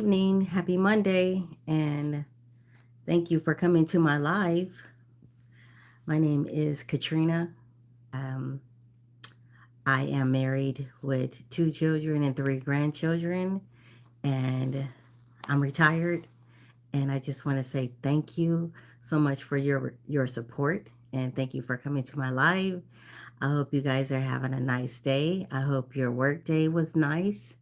evening. Happy Monday. And thank you for coming to my live. My name is Katrina. Um, I am married with 2 children and 3 grandchildren. And I'm retired. And I just want to say thank you so much for your support. And thank you for coming to my live. I hope you guys are having a nice day. I hope your work day was nice.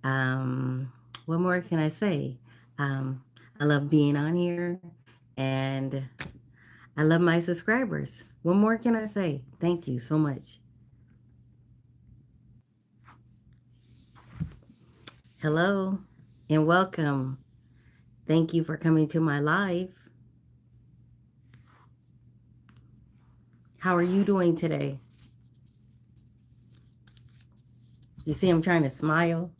Um, what more can I say? Um, I love being on here and I love my subscribers. What more can I say? Thank you so much. Hello and welcome. Thank you for coming to my live. How are you doing today? You see, I'm trying to smile.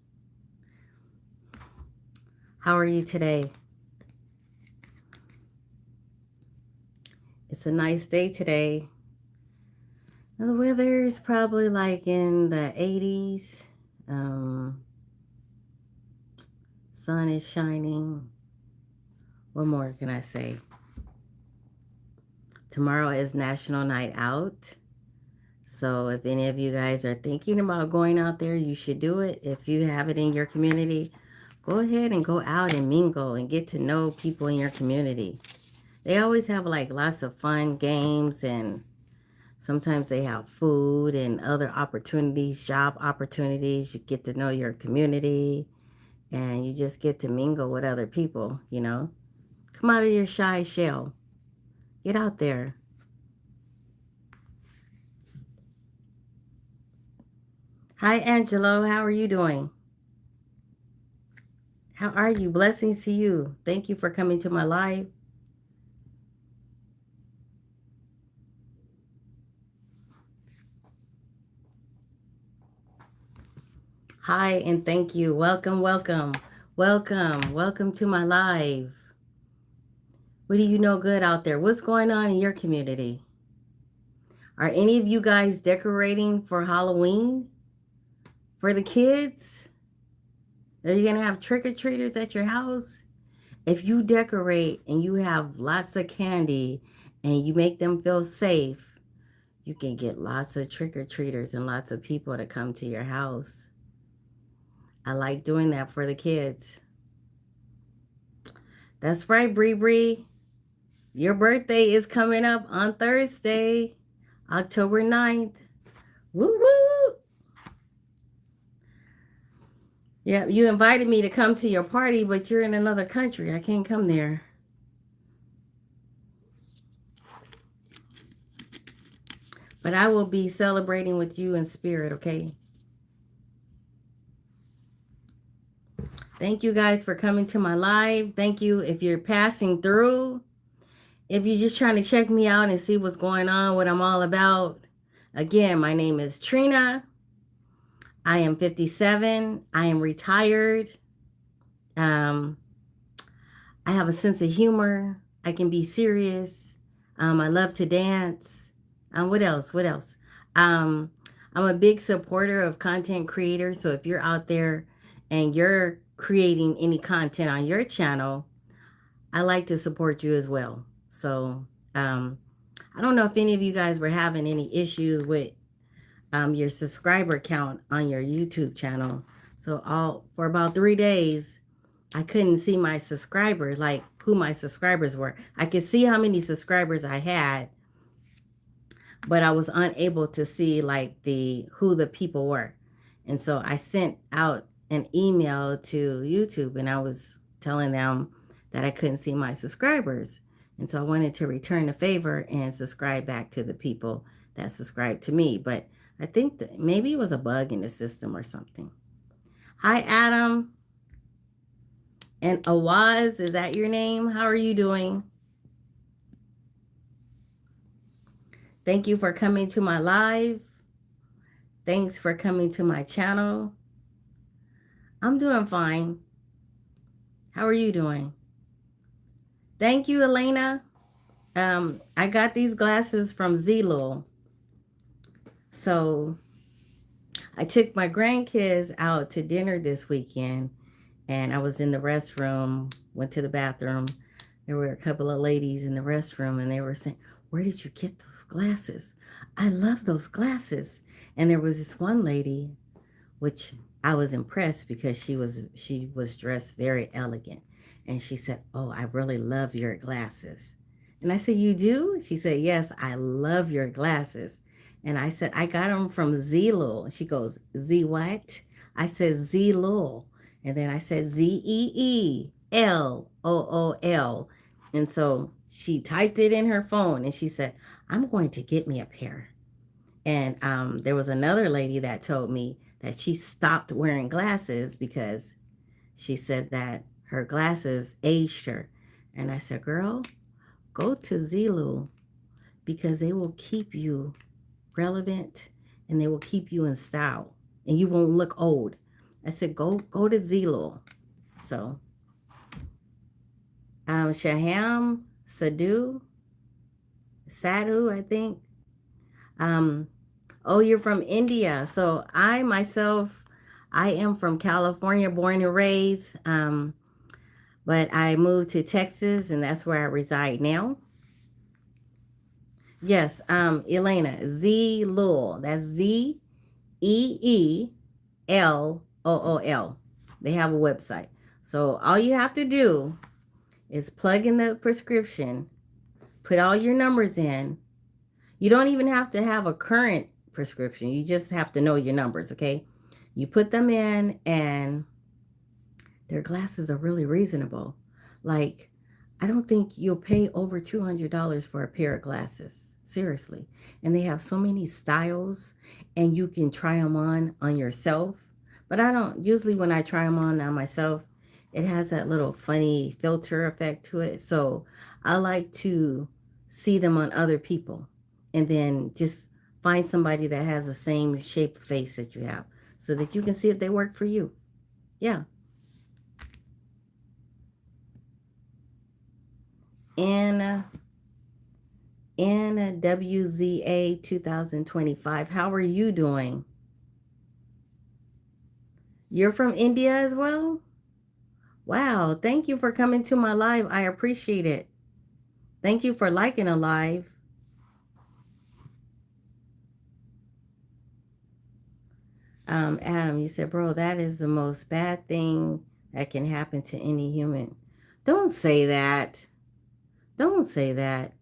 How are you today? It's a nice day today. And the weather is probably like in the 80s. Sun is shining. What more can I say? Tomorrow is National Night Out. So if any of you guys are thinking about going out there, you should do it. If you have it in your community, go ahead and go out and mingle and get to know people in your community. They always have like lots of fun games, and sometimes they have food and other opportunities, job opportunities. You get to know your community and you just get to mingle with other people, you know. Come out of your shy shell. Get out there. Hi, Angelo. How are you doing? How are you? Blessings to you. Thank you for coming to my live. Hi, and thank you. Welcome, welcome, welcome, welcome to my live. What do you know good out there? What's going on in your community? Are any of you guys decorating for Halloween? For the kids? Are you going to have trick-or-treaters at your house? If you decorate and you have lots of candy and you make them feel safe, you can get lots of trick-or-treaters and lots of people to come to your house. I like doing that for the kids. That's right, Bree Bree. Your birthday is coming up on Thursday, October 9th. Woo woo! Yeah, you invited me to come to your party, but you're in another country. I can't come there. But I will be celebrating with you in spirit, okay? Thank you guys for coming to my live. Thank you if you're passing through. If you're just trying to check me out and see what's going on, what I'm all about. Again, my name is Trina. I am 57. I am retired. I have a sense of humor. I can be serious. I love to dance. What else? What else? I'm a big supporter of content creators. So if you're out there and you're creating any content on your channel, I like to support you as well. So I don't know if any of you guys were having any issues with your subscriber count on your YouTube channel. So for about 3 days, I couldn't see my subscribers, like who my subscribers were. I could see how many subscribers I had, but I was unable to see like who the people were. And so I sent out an email to YouTube and I was telling them that I couldn't see my subscribers. And so I wanted to return the favor and subscribe back to the people that subscribed to me. But I think that maybe it was a bug in the system or something. Hi, Adam. And Awaz, is that your name? How are you doing? Thank you for coming to my live. Thanks for coming to my channel. I'm doing fine. How are you doing? Thank you, Elena. I got these glasses from Zillow. So I took my grandkids out to dinner this weekend and I was in the restroom, went to the bathroom. There were a couple of ladies in the restroom, and they were saying, "Where did you get those glasses? I love those glasses." And there was this one lady, which I was impressed because she was dressed very elegant. And she said, "Oh, I really love your glasses." And I said, "You do?" She said, "Yes, I love your glasses." And I said, "I got them from Zilul." She goes, "Z what?" I said, Zilul. And then I said, Zeelool. And so she typed it in her phone and she said, "I'm going to get me a pair." And there was another lady that told me that she stopped wearing glasses because she said that her glasses aged her. And I said, "Girl, go to Zulu because they will keep you relevant and they will keep you in style and you won't look old." I said, go to Zulu. So, Shaham Sadhu, I think. Um, Oh, you're from India. So I myself, I am from California, born and raised. But I moved to Texas, and that's where I reside now. Yes, Elena, Z Lowell. That's Zeelool. They have a website. So all you have to do is plug in the prescription, put all your numbers in. You don't even have to have a current prescription. You just have to know your numbers, okay? You put them in, and their glasses are really reasonable. Like, I don't think you'll pay over $200 for a pair of glasses. Seriously. And they have so many styles, and you can try them on yourself. But I don't, usually when I try them on myself, it has that little funny filter effect to it. So I like to see them on other people and then just find somebody that has the same shape of face that you have so that you can see if they work for you. Yeah. N NWZA 2025. How are you doing? You're from India as well? Wow, thank you for coming to my live. I appreciate it. Thank you for liking a live. Adam, you said, "Bro, that is the most bad thing that can happen to any human." Don't say that. Don't say that.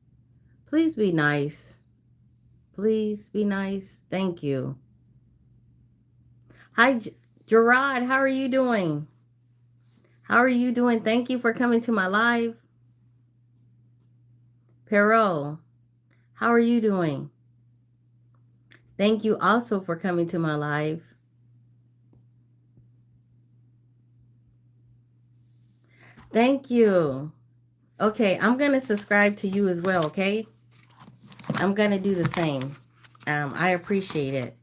Please be nice. Please be nice. Thank you. Hi, Gerard. How are you doing? How are you doing? Thank you for coming to my live. Perot, how are you doing? Thank you also for coming to my live. Thank you. Okay, I'm going to subscribe to you as well, okay? I'm going to do the same. I appreciate it.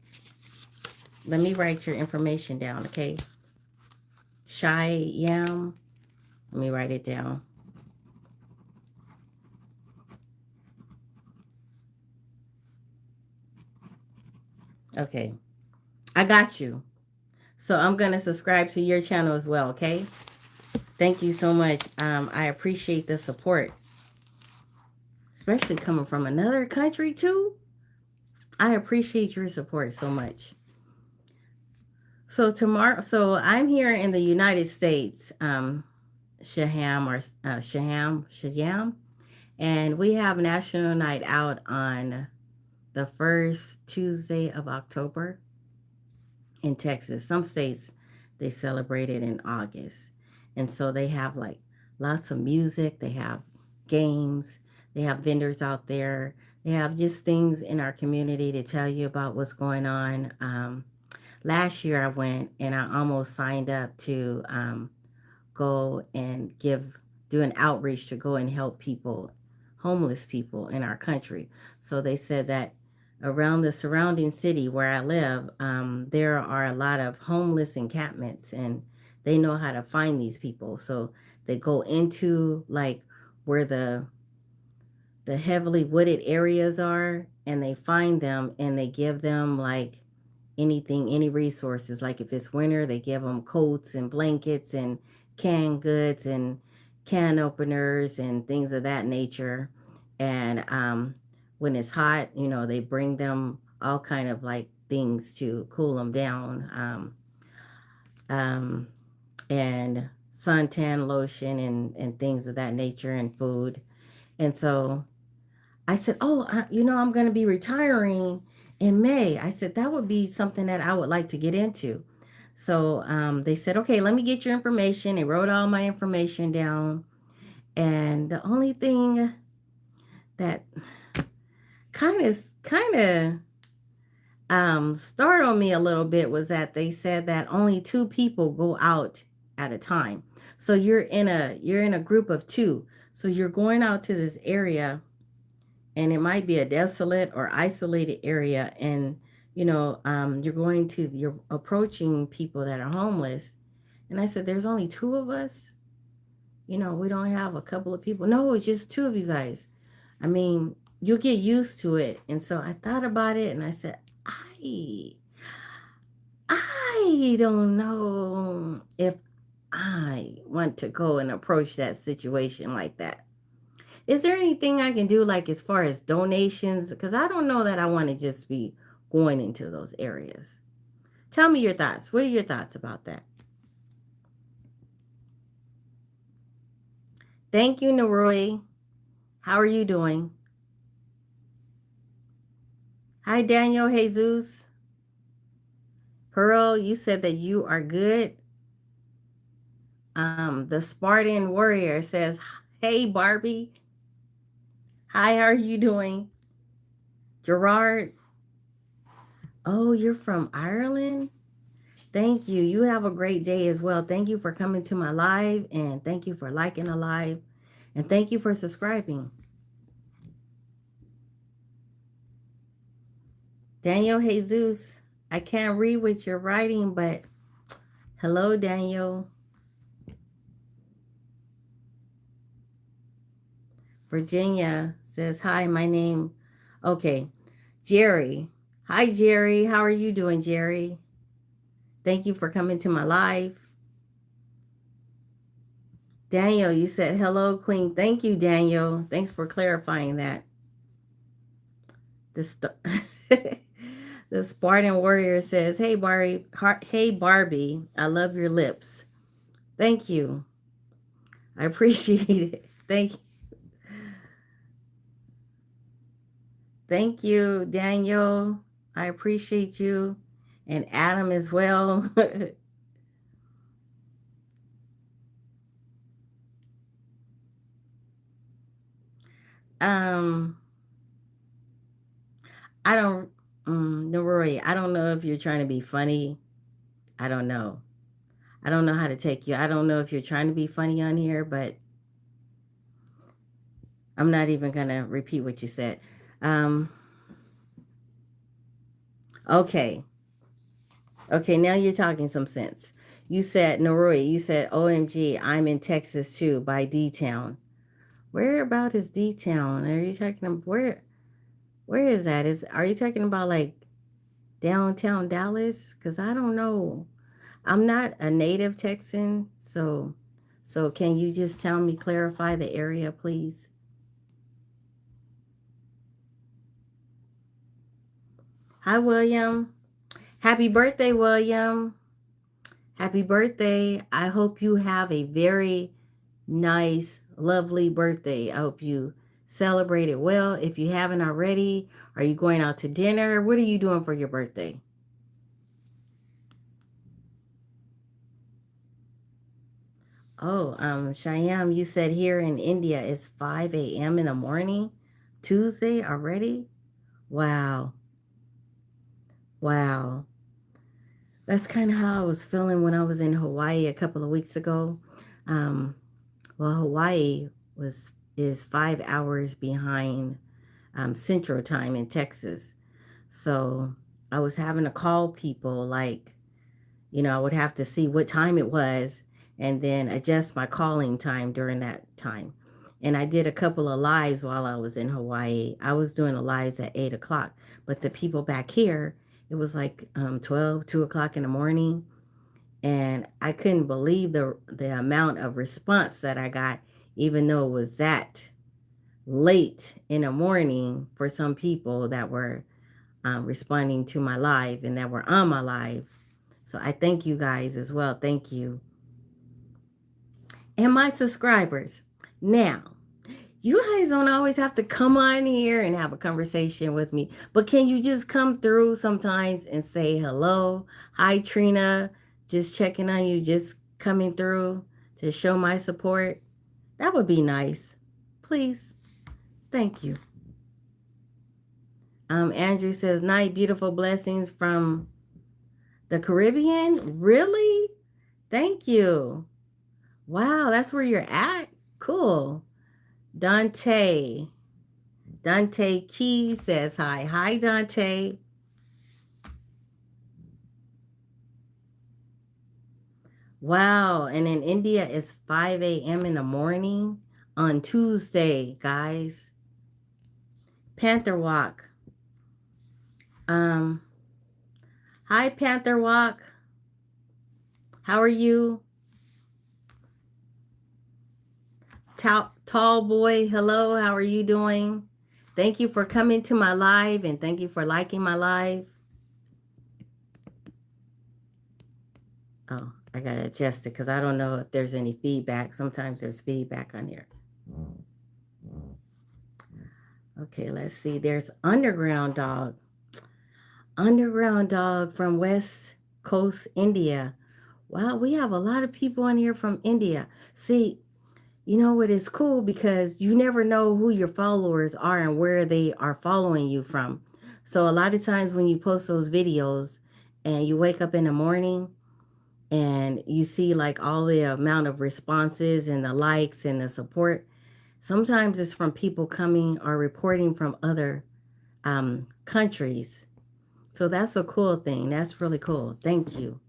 Let me write your information down, okay? Shy Yam. Let me write it down. Okay, I got you. So I'm going to subscribe to your channel as well, okay? Thank you so much. I appreciate the support, especially coming from another country too. I appreciate your support so much. So tomorrow, so I'm here in the United States, Shaham, and we have National Night Out on the first Tuesday of October in Texas. Some states they celebrate it in August, and so they have like lots of music. They have games. They have vendors out there. They have just things in our community to tell you about what's going on. Last year I went and I almost signed up to go and do an outreach to go and help people, homeless people in our country. So they said that around the surrounding city where I live, there are a lot of homeless encampments and they know how to find these people. So they go into like where the heavily wooded areas are and they find them and they give them like anything, any resources. Like if it's winter, they give them coats and blankets and canned goods and can openers and things of that nature. And when it's hot, they bring them all kind of like things to cool them down. Um, and suntan lotion and things of that nature and food. And so I said, "Oh, I'm going to be retiring in May." I said, "That would be something that I would like to get into." So they said, "Okay, let me get your information." They wrote all my information down. And the only thing that kind of startled me a little bit was that they said that only two people go out at a time. So you're in a group of two. So you're going out to this area, and it might be a desolate or isolated area, and you're approaching people that are homeless. And I said, "There's only two of us. We don't have a couple of people." "No, it's just two of you guys. I mean, you'll get used to it." And so I thought about it, and I said, I I don't know if I want to go and approach that situation like that. Is there anything I can do, like as far as donations? Because I don't know that I want to just be going into those areas. Tell me your thoughts. What are your thoughts about that? Thank you, Naroi. How are you doing? Hi, Daniel Jesus. Pearl, you said that you are good. The Spartan Warrior says, "Hey, Barbie. Hi, how are you doing?" Gerard, oh, you're from Ireland? Thank you. You have a great day as well. Thank you for coming to my live, and thank you for liking the live, and thank you for subscribing. Daniel Jesus, I can't read what you're writing, but hello, Daniel. Virginia says, "Hi, my name." Okay. Jerry. Hi, Jerry. How are you doing, Jerry? Thank you for coming to my live. Daniel, you said hello, Queen. Thank you, Daniel. Thanks for clarifying that. The the Spartan Warrior says, "Hey, Barbie, I love your lips." Thank you. I appreciate it. Thank you, Daniel. I appreciate you, and Adam as well. um, I don't, Noroi, I don't know if you're trying to be funny. I don't know. I don't know how to take you. I don't know if you're trying to be funny on here, but I'm not even gonna repeat what you said. Um, okay. Okay, now you're talking some sense. You said, Noroi, you said, "OMG, I'm in Texas too, by D Town." Where about is D Town? Are you talking about where is that? Are you talking about like downtown Dallas? Because I don't know. I'm not a native Texan, so can you just tell me, clarify the area, please? Hi, William. Happy birthday, William. Happy birthday. I hope you have a very nice, lovely birthday. I hope you celebrate it well. If you haven't already, are you going out to dinner? What are you doing for your birthday? Oh, Shyam, you said here in India it's 5 a.m. in the morning, Tuesday already? Wow. Wow. That's kind of how I was feeling when I was in Hawaii a couple of weeks ago. Um, well, Hawaii was is 5 hours behind Central Time in Texas. So I was having to call people like, I would have to see what time it was and then adjust my calling time during that time. And I did a couple of lives while I was in Hawaii. I was doing the lives at 8 o'clock, but the people back here, It was like 12, 2 o'clock in the morning. And I couldn't believe the amount of response that I got, even though it was that late in the morning for some people that were responding to my live and that were on my live. So I thank you guys as well. Thank you. And my subscribers. Now, you guys don't always have to come on here and have a conversation with me, but can you just come through sometimes and say hello? Hi, Trina. Just checking on you, just coming through to show my support. That would be nice. Please. Thank you. Andrew says, night, beautiful blessings from the Caribbean. Really? Thank you. Wow, that's where you're at? Cool. Dante Key says hi. Hi, Dante. Wow. And in India, it's 5 a.m. in the morning on Tuesday, guys. Panther Walk. Hi, Panther Walk. How are you? Tall boy, hello. How are you doing? Thank you for coming to my live and thank you for liking my live. Oh, I got to adjust it because I don't know if there's any feedback. Sometimes there's feedback on here. Okay, let's see. There's Underground Dog. Underground Dog from West Coast, India. Wow, we have a lot of people on here from India. See, you know what is cool because you never know who your followers are and where they are following you from. So a lot of times when you post those videos and you wake up in the morning and you see like all the amount of responses and the likes and the support, sometimes it's from people coming or reporting from other countries. So that's a cool thing. That's really cool. Thank you.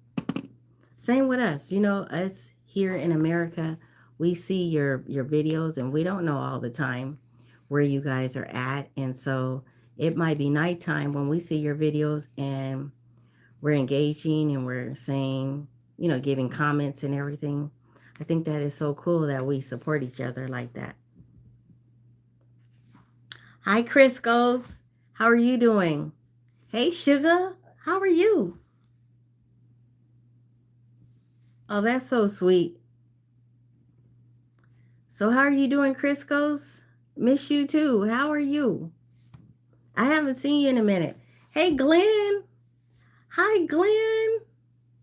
Same with us. You know, us here in America, we see your videos and we don't know all the time where you guys are at. And so it might be nighttime when we see your videos and we're engaging and we're saying, you know, giving comments and everything. I think that is so cool that we support each other like that. Hi, Criscos. How are you doing? Hey, Sugar. How are you? Oh, that's so sweet. So how are you doing, Criscos? Miss you too. How are you? I haven't seen you in a minute. Hey, Glenn. Hi, Glenn.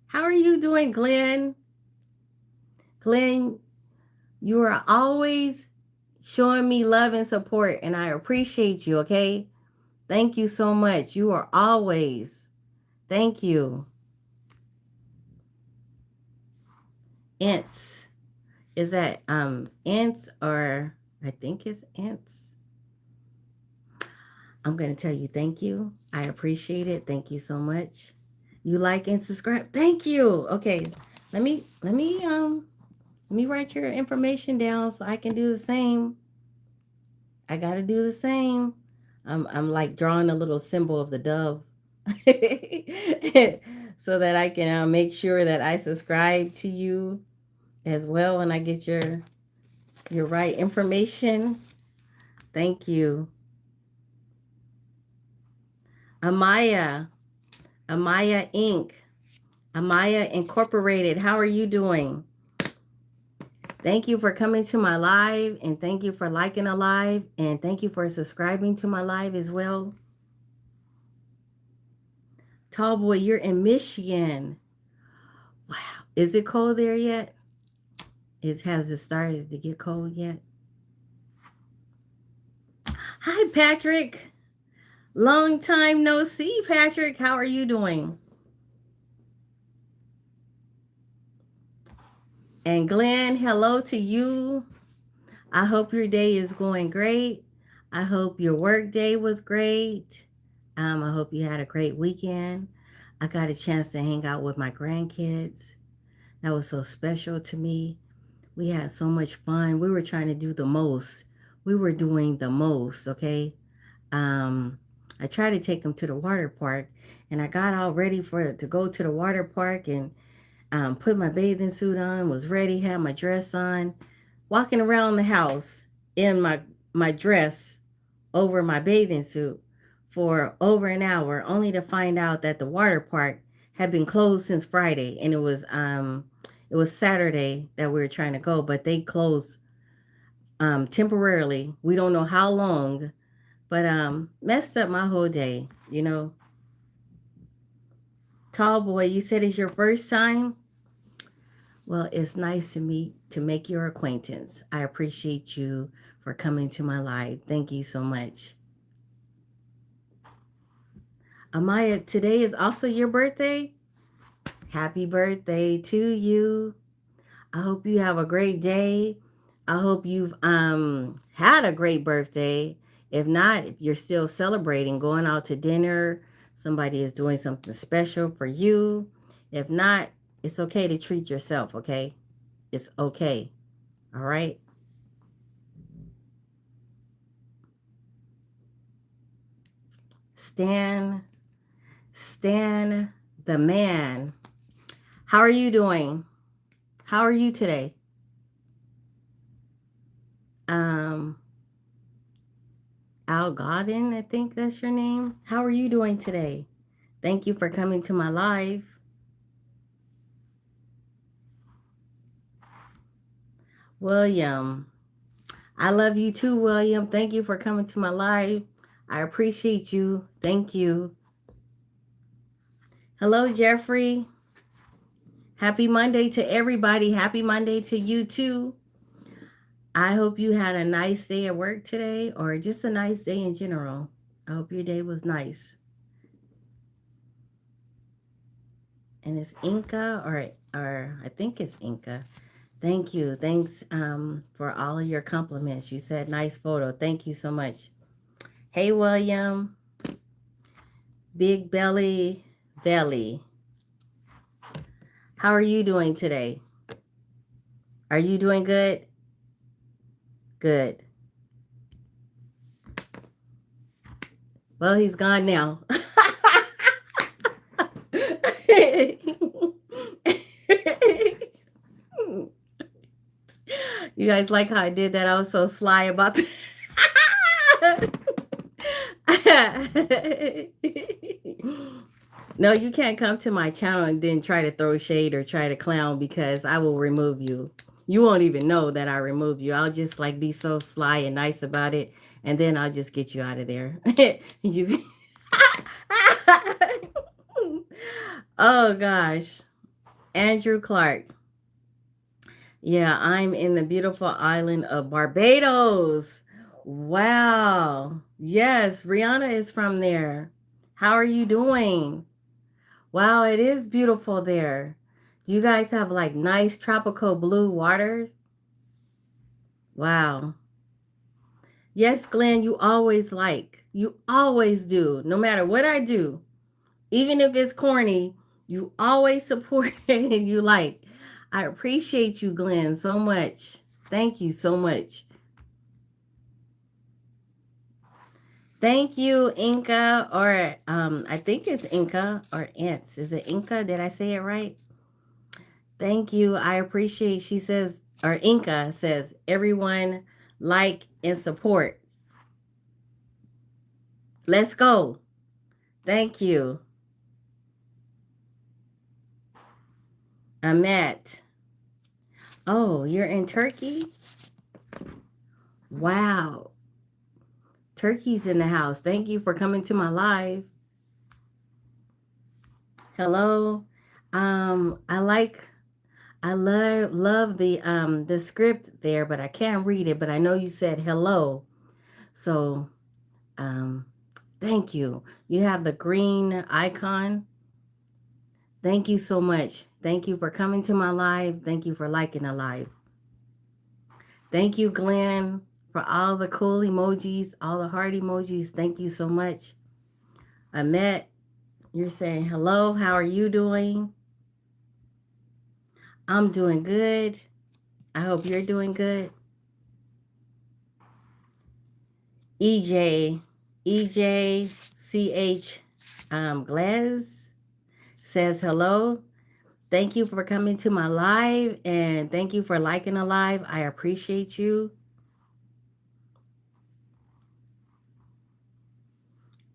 How are you doing, Glenn? Glenn, you are always showing me love and support, and I appreciate you, okay? Thank you so much. You are always. Thank you. Ants. Is that ants or I think it's ants? I'm going to tell you thank you. I appreciate it. Thank you so much. You like and subscribe. Thank you. Okay. Let me write your information down so I can do the same. I got to do the same. I'm like drawing a little symbol of the dove so that I can make sure that I subscribe to you as well when I get your right information. Thank you. Amaya Inc. Amaya Incorporated. How are you doing? Thank you for coming to my live and thank you for liking a live and thank you for subscribing to my live as well. Tall boy, you're in Michigan. Wow. Is it cold there yet? Has it started to get cold yet? Hi, Patrick. Long time no see, Patrick. How are you doing? And Glenn, hello to you. I hope your day is going great. I hope your work day was great. I hope you had a great weekend. I got a chance to hang out with my grandkids. That was so special to me. We had so much fun. We were trying to do the most. We were doing the most, okay? I tried to take him to the water park, and I got all ready to go to the water park and put my bathing suit on, was ready, had my dress on, walking around the house in my dress over my bathing suit for over an hour, only to find out that the water park had been closed since Friday, and it was Saturday that we were trying to go, but they closed temporarily. We don't know how long, but messed up my whole day, you know. Tall boy, you said it's your first time? Well, it's nice to make your acquaintance. I appreciate you for coming to my live. Thank you so much. Amaya, today is also your birthday. Happy birthday to you. I hope you have a great day. I hope you've had a great birthday. If not, if you're still celebrating, going out to dinner, somebody is doing something special for you. If not, it's okay to treat yourself, okay? It's okay. All right? Stan the man. How are you doing? How are you today? Um Al Godin, I think that's your name. How are you doing today? Thank you for coming to my live. William, I love you too, William. Thank you for coming to my live. I appreciate you. Thank you. Hello, Jeffrey. Happy Monday to everybody. Happy Monday to you too. I hope you had a nice day at work today, or just a nice day in general. I hope your day was nice. And it's Inca, or I think it's Inca. Thank you. Thanks for all of your compliments. You said nice photo. Thank you so much. Hey, William. Big Belly Belly. How are you doing today? Are you doing good? Good. Well, he's gone now. You guys like how I did that? I was so sly about that. No, you can't come to my channel and then try to throw shade or try to clown, because I will remove you. You won't even know that I removed you. I'll just like be so sly and nice about it, and then I'll just get you out of there. You Oh gosh. Andrew Clark. Yeah, I'm in the beautiful island of Barbados. Wow. Yes, Rihanna is from there. How are you doing? Wow, it is beautiful there. Do you guys have like nice tropical blue water? Wow. Yes, Glenn, you always like. You always do. No matter what I do, even if it's corny, you always support and you like. I appreciate you, Glenn, so much. Thank you so much. Thank you, Inca, or I think it's Inca or Ants. Is it Inca? Did I say it right? Thank you. I appreciate. She says, or Inca says, everyone like and support. Let's go. Thank you. Amet. Oh, you're in Turkey? Wow. Turkey's in the house. Thank you for coming to my live. Hello. I love the script there, but I can't read it, but I know you said hello. So thank you. You have the green icon. Thank you so much. Thank you for coming to my live. Thank you for liking the live. Thank you, Glenn, for all the cool emojis, all the heart emojis. Thank you so much. Annette, you're saying hello. How are you doing? I'm doing good. I hope you're doing good. EJ, EJCH Glaz says hello. Thank you for coming to my live and thank you for liking the live. I appreciate you.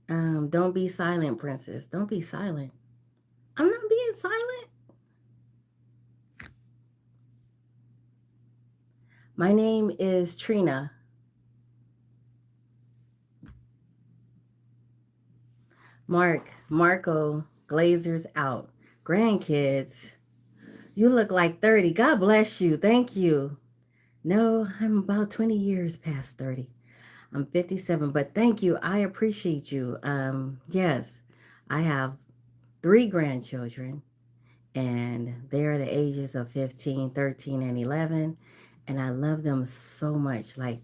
Don't be silent, princess. Don't be silent. I'm not being silent. My name is Trina. Marco, Glazers out. Grandkids, you look like 30. God bless you. Thank you. No, I'm about 20 years past 30. I'm 57, but thank you. I appreciate you. Yes, I have three grandchildren, and they're the ages of 15, 13, and 11. And I love them so much. Like,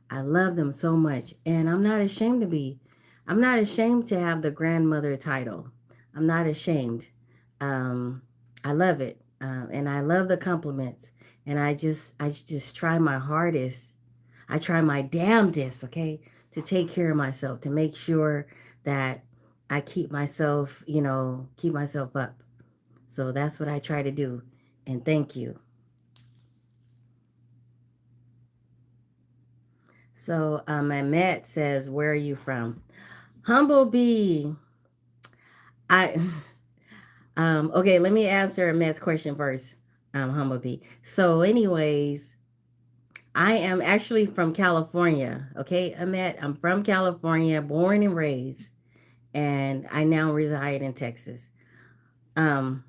I love them so much. And I'm not ashamed to be. I'm not ashamed to have the grandmother title. I'm not ashamed. Um, I love it. And I love the compliments. And I just try my hardest. I try my damnedest, okay, to take care of myself, to make sure that I keep myself, keep myself up. So that's what I try to do. And thank you. So and Matt says, where are you from? Humblebee. I okay, let me answer Matt's question first. Humblebee. So, anyways, I am actually from California. Okay, Matt, I'm from California, born and raised, and I now reside in Texas. Um,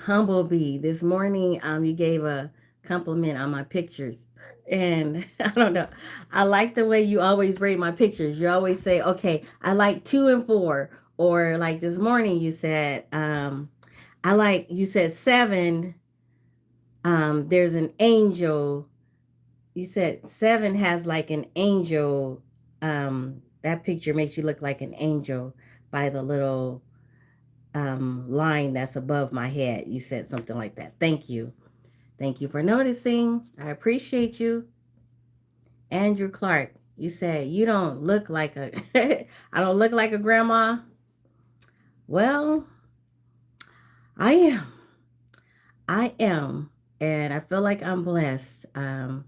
Humblebee, this morning you gave a compliment on my pictures. And I don't know. I like the way you always rate my pictures. You always say, okay, I like 2 and 4. Or like this morning you said, you said 7. There's an angel. You said 7 has like an angel. That picture makes you look like an angel by the little line that's above my head. You said something like that. Thank you. Thank you for noticing. I appreciate you. Andrew Clark, you said you don't look like a I don't look like a grandma. Well, I am. I am. And I feel like I'm blessed. I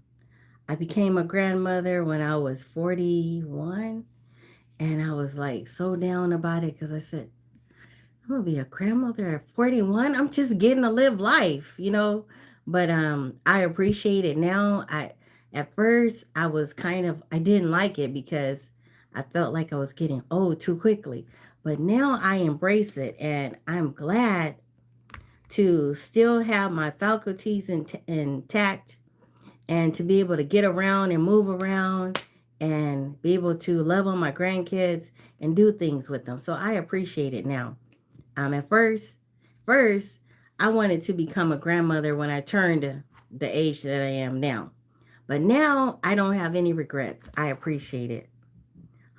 became a grandmother when I was 41. And I was like so down about it because I said, I'm gonna be a grandmother at 41. I'm just getting to live life. But I appreciate it now. I At first I was I didn't like it because I felt like I was getting old too quickly. But now I embrace it and I'm glad to still have my faculties intact and to be able to get around and move around and be able to love on my grandkids and do things with them. So I appreciate it now. At first, I wanted to become a grandmother when I turned the age that I am now. But now I don't have any regrets. I appreciate it.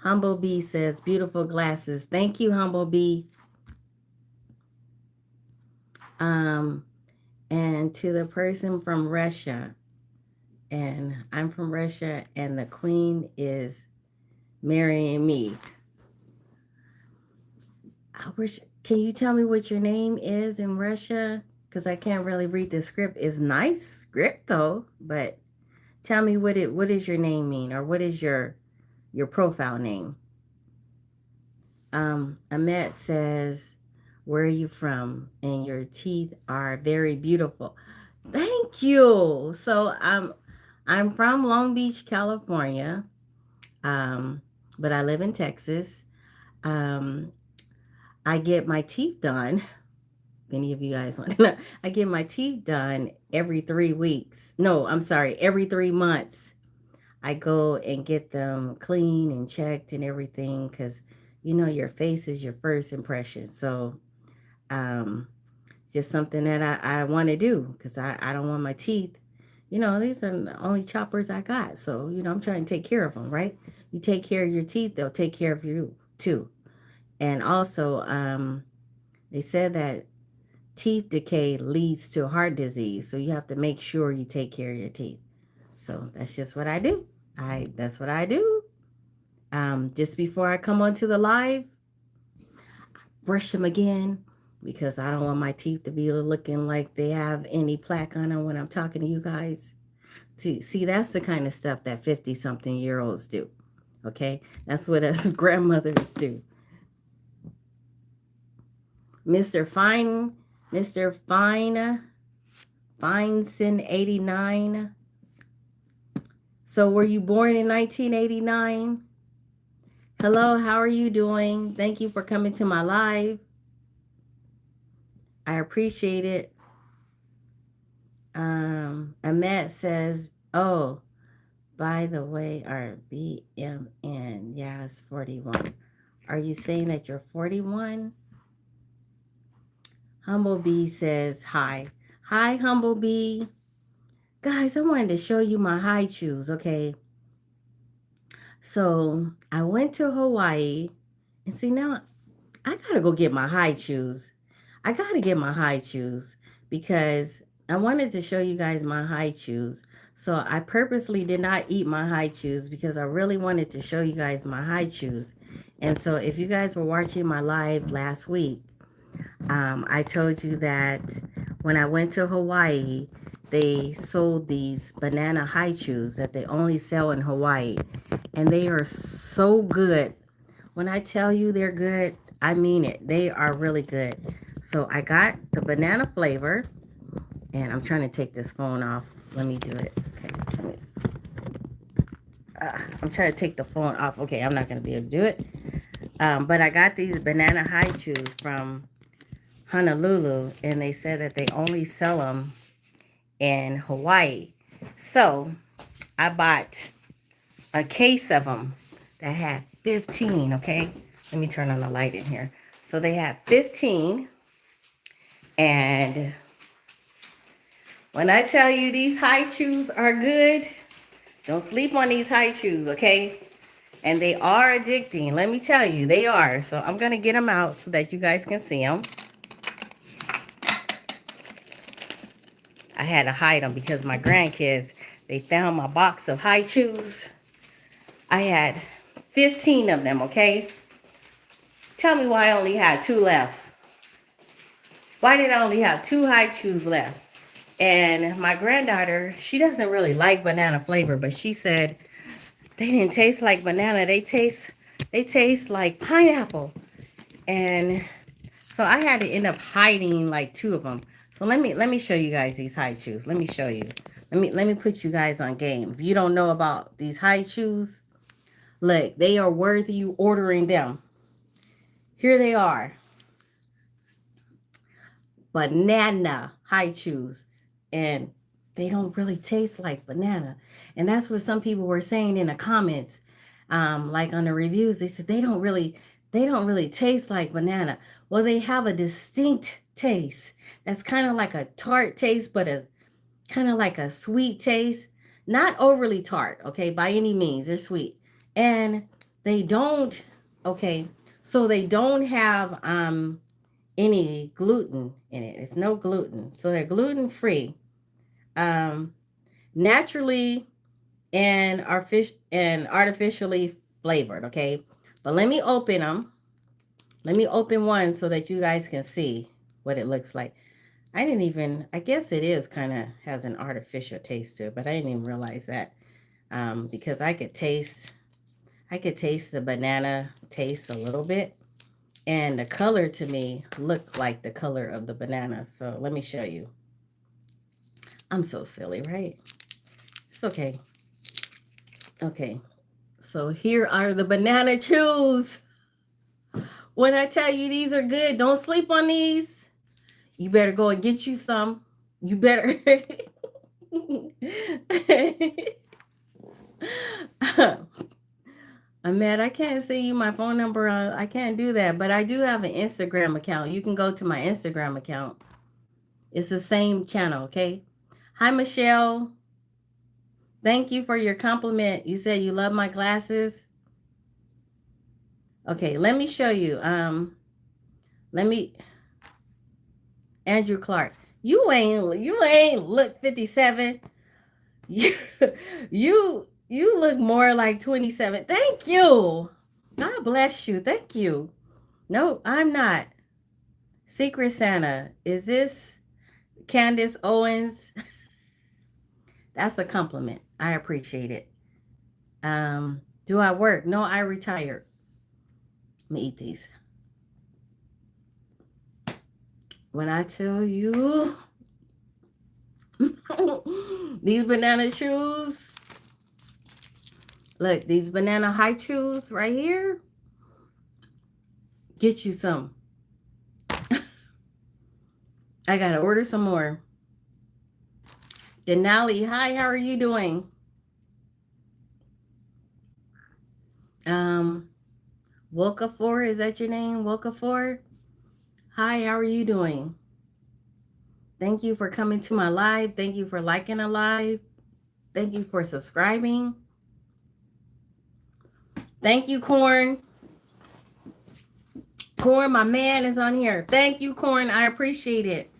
Humblebee says, beautiful glasses. Thank you, Humblebee. Um, and to the person from Russia, and I'm from Russia, and the queen is marrying me. I wish. Can you tell me what your name is in Russia? Because I can't really read the script. It's nice script though, but tell me what does your name mean, or what is your profile name? Ahmet says, "Where are you from? And your teeth are very beautiful." Thank you. So I'm from Long Beach, California, but I live in Texas. Um, I get my teeth done. If any of you guys want to know, I get my teeth done every 3 weeks. No, I'm sorry, every 3 months. I go and get them clean and checked and everything because your face is your first impression. So, um, just something that I want to do because I don't want my teeth. These are the only choppers I got. So, I'm trying to take care of them, right? You take care of your teeth, they'll take care of you too. And also, they said that teeth decay leads to heart disease. So you have to make sure you take care of your teeth. So that's just what I do. That's what I do. Just before I come onto the live, brush them again because I don't want my teeth to be looking like they have any plaque on them when I'm talking to you guys. See, that's the kind of stuff that 50-something-year-olds do. Okay, that's what us grandmothers do. Mr. Fine, Mr. Fineson 89. So, were you born in 1989? Hello, how are you doing? Thank you for coming to my live. I appreciate it. Ahmed says, oh, by the way, our BMN, yeah, it's 41. Are you saying that you're 41? Humblebee says, hi. Hi, Humblebee. Guys, I wanted to show you my high shoes, okay? So, I went to Hawaii, and see, now I gotta go get my high shoes. I gotta get my high shoes because I wanted to show you guys my high shoes. So I purposely did not eat my high shoes because I really wanted to show you guys my high shoes. And so if you guys were watching my live last week, I told you that when I went to Hawaii, they sold these banana high shoes that they only sell in Hawaii. And they are so good. When I tell you they're good, I mean it. They are really good. So I got the banana flavor. And I'm trying to take this phone off. Let me do it. Okay. I'm trying to take the phone off. Okay, I'm not going to be able to do it. But I got these banana high shoes from Honolulu. And they said that they only sell them in Hawaii. So I bought a case of them that had 15, okay? Let me turn on the light in here. So they had 15. And when I tell you these high shoes are good, don't sleep on these high shoes, okay? And they are addicting. Let me tell you, they are. So I'm going to get them out so that you guys can see them. I had to hide them because my grandkids, they found my box of high shoes. I had 15 of them, okay? Tell me why I only had 2 left. Why did I only have 2 high shoes left? And my granddaughter, she doesn't really like banana flavor, but she said they didn't taste like banana. They taste like pineapple. And so I had to end up hiding like 2 of them. So let me show you guys these high shoes. Let me show you. Let me put you guys on game. If you don't know about these high shoes, look, they are worth you ordering them. Here they are. Banana high shoes. And they don't really taste like banana. And that's what some people were saying in the comments. Like on the reviews, they said they don't really taste like banana. Well, they have a distinct taste. That's kind of like a tart taste, but a kind of like a sweet taste. Not overly tart, okay, by any means. They're sweet. And they don't, okay, so they don't have any gluten in it. It's no gluten. So they're gluten free. Naturally and artificially flavored, okay? But let me open them. Let me open one so that you guys can see what it looks like. I guess it is kind of has an artificial taste to it, but I didn't even realize that. Because I could taste the banana taste a little bit. And the color to me looked like the color of the banana. So let me show you. I'm so silly, right? It's okay. Okay. So here are the banana chews. When I tell you these are good, don't sleep on these. You better go and get you some. You better. Ahmed, I can't see you my phone number. I can't do that, but I do have an Instagram account. You can go to my Instagram account. It's the same channel, okay? Hi, Michelle. Thank you for your compliment. You said you love my glasses. Okay, let me show you. Andrew Clark. You ain't look 57. You You look more like 27. Thank you. God bless you. Thank you. No, I'm not. Secret Santa. Is this Candace Owens? That's a compliment. I appreciate it. Do I work? No, I retired. Let me eat these. When I tell you these banana shoes, look, these banana high shoes right here, get you some. I gotta order some more. Denali, hi, how are you doing? Um, Wokafor, is that your name? Wokafor? Hi, how are you doing? Thank you for coming to my live. Thank you for liking a live. Thank you for subscribing. Thank you, Corn. Corn, my man is on here. Thank you, Corn. I appreciate it.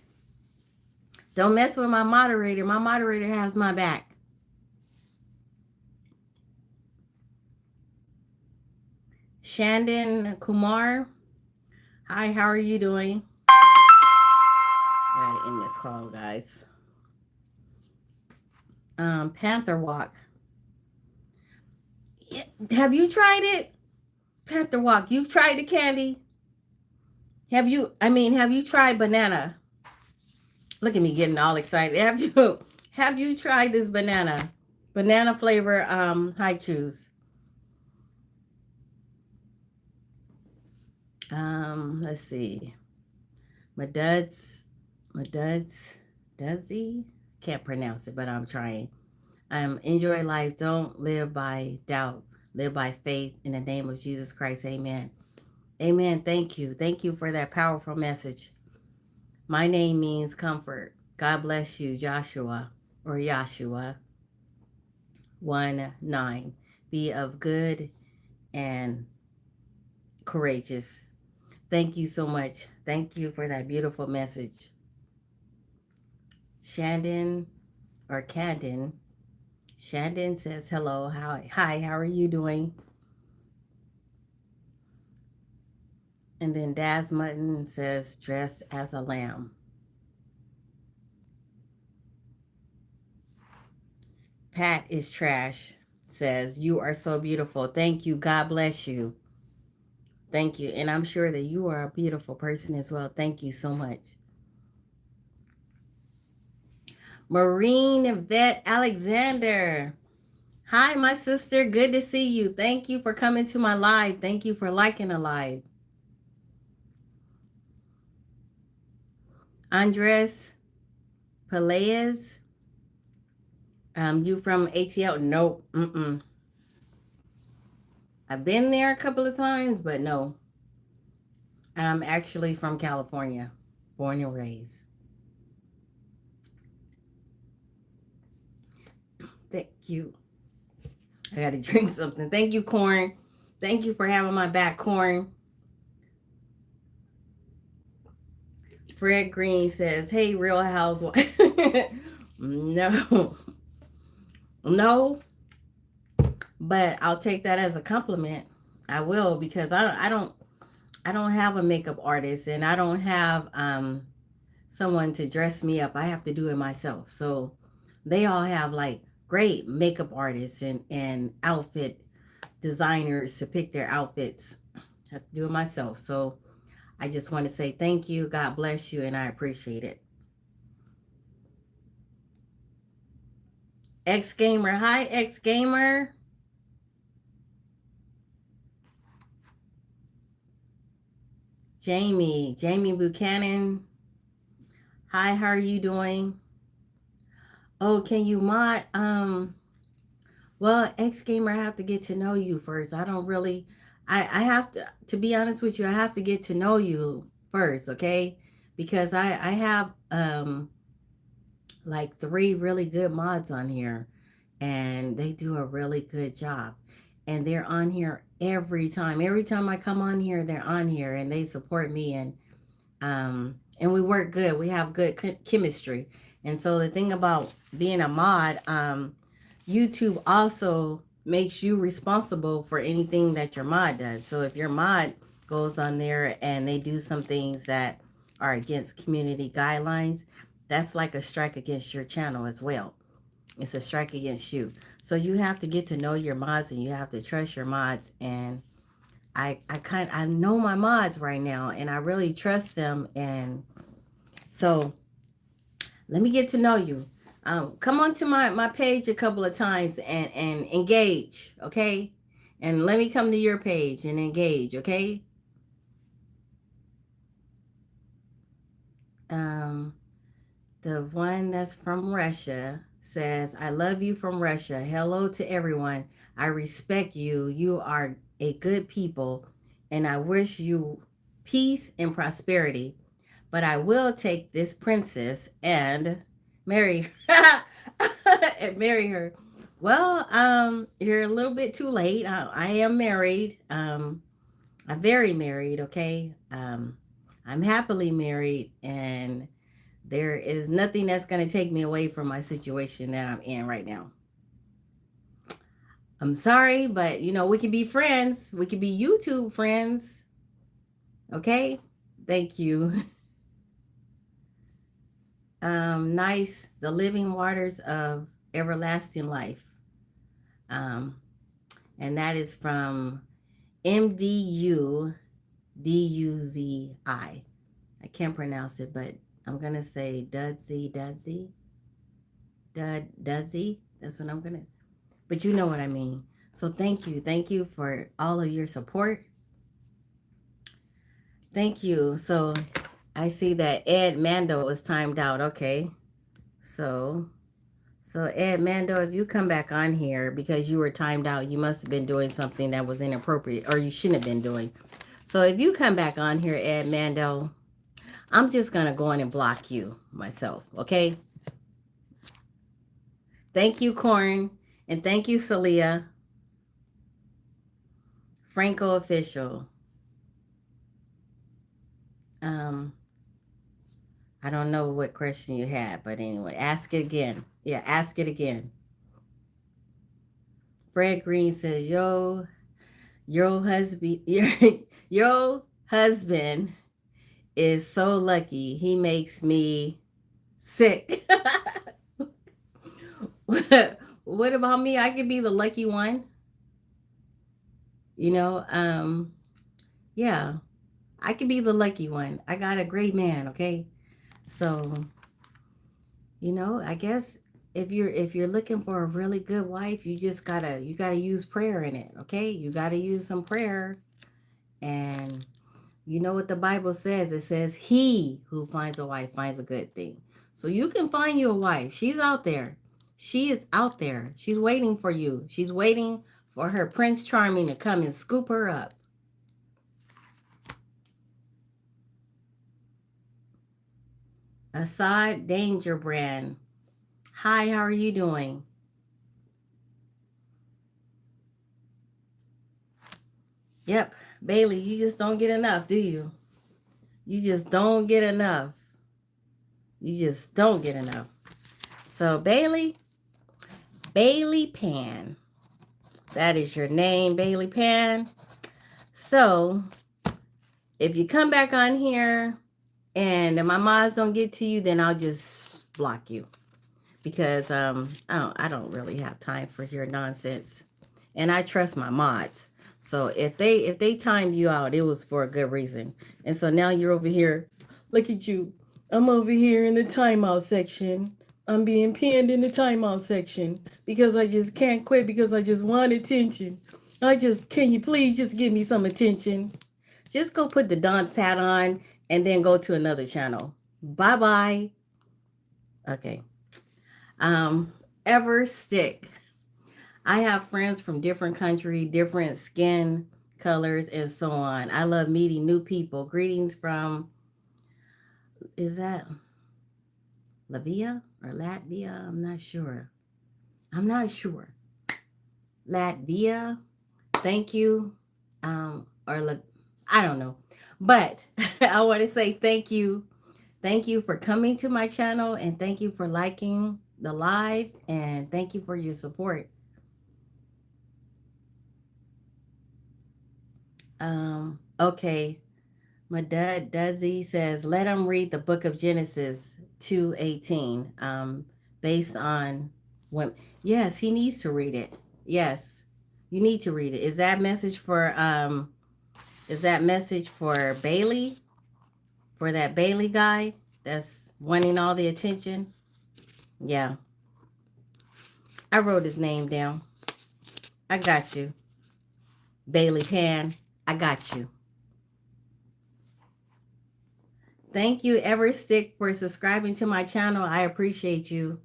Don't mess with my moderator. My moderator has my back. Shandon Kumar. Hi, how are you doing? I gotta end this call, guys. Panther Walk. Have you tried it? Panther Walk. You've tried the candy? Have you tried banana? Look at me getting all excited. Have you tried this banana? Banana flavor high chews. Let's see. Dudzy? Can't pronounce it, but I'm trying. Enjoy life. Don't live by doubt. Live by faith in the name of Jesus Christ. Amen. Amen. Thank you. Thank you for that powerful message. My name means comfort. God bless you, Joshua or Yahshua. 1:9. Be of good and courageous. Thank you so much. Thank you for that beautiful message. Shandon or Candon. Shandon says hello. Hi, how are you doing? And then Daz Mutton says dress as a lamb. Pat is trash. Says you are so beautiful. Thank you. God bless you. Thank you. And I'm sure that you are a beautiful person as well. Thank you so much. Marine Vet Alexander. Hi, my sister. Good to see you. Thank you for coming to my live. Thank you for liking a live. Andres Pelaez. You from ATL? Nope. I've been there a couple of times, but no. I'm actually from California, born and raised. Thank you. I got to drink something. Thank you, Corn. Thank you for having my back, Corn. Fred Green says, hey, Real Housewife. No. No. But I'll take that as a compliment. I will, because I don't have a makeup artist, and I don't have someone to dress me up. I have to do it myself. So they all have like great makeup artists and outfit designers to pick their outfits. I have to do it myself. So I just want to say thank you. God bless you, and I appreciate it. X Gamer. Hi, X Gamer. Jamie Buchanan. Hi, how are you doing? Oh, can you mod? Well, X Gamer, I have to get to know you first. I don't really, I have to be honest with you, I have to get to know you first, okay? Because I have like 3 really good mods on here, and they do a really good job. And they're on here every time. Every time I come on here, they're on here and they support me, and we work good. We have good chemistry. And so the thing about being a mod, YouTube also makes you responsible for anything that your mod does. So if your mod goes on there and they do some things that are against community guidelines, that's like a strike against your channel as well. It's a strike against you. So you have to get to know your mods and you have to trust your mods. And I know my mods right now and I really trust them. And so let me get to know you. Come onto my page a couple of times and engage, okay? And let me come to your page and engage, okay? Um, the one that's from Russia says, I love you from Russia. Hello to everyone. I respect you. You are a good people, and I wish you peace and prosperity. But I will take this princess and marry her. And marry her. Well, you're a little bit too late. I am married. I'm very married, okay? I'm happily married, and there is nothing that's going to take me away from my situation that I'm in right now. I'm sorry, but we can be friends. We can be YouTube friends, okay? Thank you. Nice. The living waters of everlasting life. Um, and that is from MDUDUZI. I can't pronounce it, but I'm going to say Dudzy. That's what I'm going to, but you know what I mean. So thank you. Thank you for all of your support. Thank you. So I see that Ed Mando is timed out. Okay. So Ed Mando, if you come back on here because you were timed out, you must have been doing something that was inappropriate or you shouldn't have been doing. So if you come back on here, Ed Mando, I'm just going to go in and block you myself, okay? Thank you, Corn. And thank you, Celia. Franco Official. I don't know what question you had, but anyway, ask it again. Yeah, ask it again. Fred Green says, your husband, your husband is so lucky. He makes me sick. What about me? I could be the lucky one. You know, yeah, I could be the lucky one. I got a great man, okay? So, I guess if you're looking for a really good wife, you gotta use prayer in it, okay? You gotta use some prayer. And you know what the Bible says? It says, he who finds a wife finds a good thing. So you can find you a wife. She's out there. She is out there. She's waiting for you. She's waiting for her Prince Charming to come and scoop her up. Assad Danger Brand. Hi, how are you doing? Yep. Bailey, you just don't get enough, do you? You just don't get enough. You just don't get enough. So, Bailey Pan. That is your name, Bailey Pan. So, if you come back on here and my mods don't get to you, then I'll just block you. Because I don't really have time for your nonsense. And I trust my mods. So if they timed you out, it was for a good reason. And so now you're over here. Look at you. I'm over here in the timeout section. I'm being pinned in the timeout section because I just can't quit because I just want attention. Can you please just give me some attention? Just go put the dance hat on and then go to another channel. Bye bye. Okay. Ever stick. I have friends from different country, different skin colors, and so on. I love meeting new people. Greetings from, is that Latvia or Latvia? I'm not sure. Latvia. Thank you. I don't know. But I want to say thank you. Thank you for coming to my channel and thank you for liking the live, and thank you for your support. Okay. My dad Duzzy says, let him read the book of Genesis 2:18. Based on what yes, he needs to read it. Yes. You need to read it. Is that message for Bailey? For that Bailey guy that's wanting all the attention? Yeah. I wrote his name down. I got you. Bailey Pan. I got you. Thank you, Everstick, for subscribing to my channel. I appreciate you.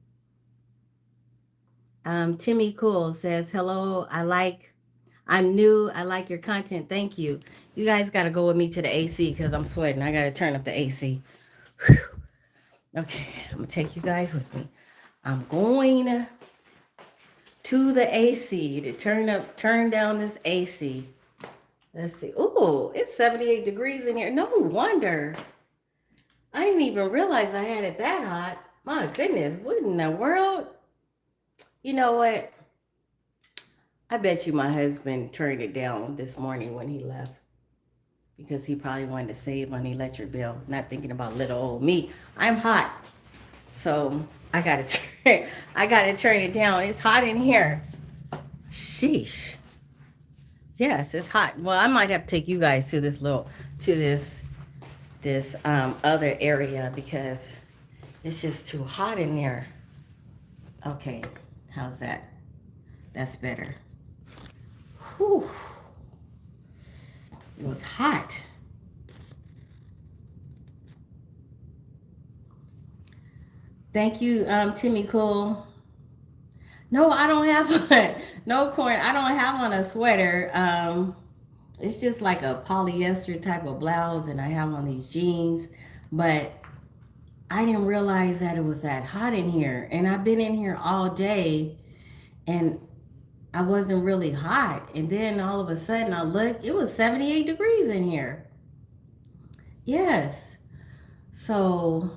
Timmy Cool says, hello, I'm new. I like your content. Thank you. You guys got to go with me to the AC because I'm sweating. I got to turn up the AC. Whew. Okay, I'm going to take you guys with me. I'm going to the AC to turn down this AC. Let's see. Ooh, it's 78 degrees in here. No wonder. I didn't even realize I had it that hot. My goodness, what in the world? You know what? I bet you my husband turned it down this morning when he left because he probably wanted to save on the electric bill, not thinking about little old me. I'm hot, so I gotta turn it down. It's hot in here. Sheesh. Yes, it's hot. Well, I might have to take you guys to this other area because it's just too hot in there. Okay, how's that? That's better. Whew. It was hot. Thank you, Timmy Cool. No, I don't have one. No corn. I don't have on a sweater. It's just like a polyester type of blouse, and I have on these jeans. But I didn't realize that it was that hot in here, and I've been in here all day, and I wasn't really hot. And then all of a sudden, I looked. It was 78 degrees in here. Yes. So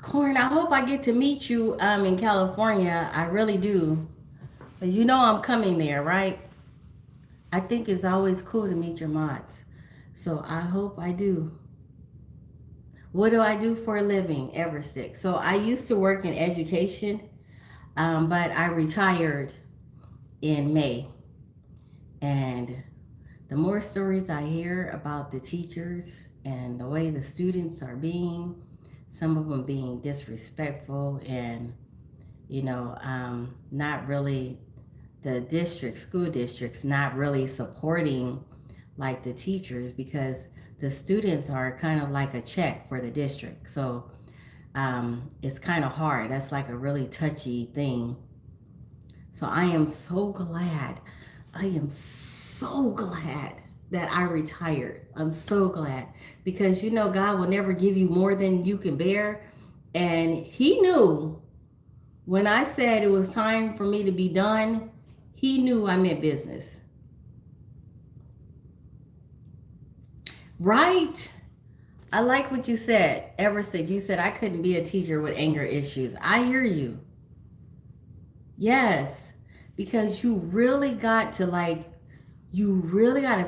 Corn, I hope I get to meet you in California. I really do. But you know I'm coming there, right? I think it's always cool to meet your mods. So I hope I do. What do I do for a living? Everstick. So I used to work in education, but I retired in May. And the more stories I hear about the teachers and the way the students are being, some of them being disrespectful and, not really school districts, not really supporting like the teachers because the students are kind of like a check for the district. So it's kind of hard. That's like a really touchy thing. So I am so glad. I am so glad that I retired. I'm so glad because God will never give you more than you can bear. And He knew when I said it was time for me to be done, He knew I meant business. Right? I like what you said, Everstick. You said I couldn't be a teacher with anger issues. I hear you. Yes, because you really got to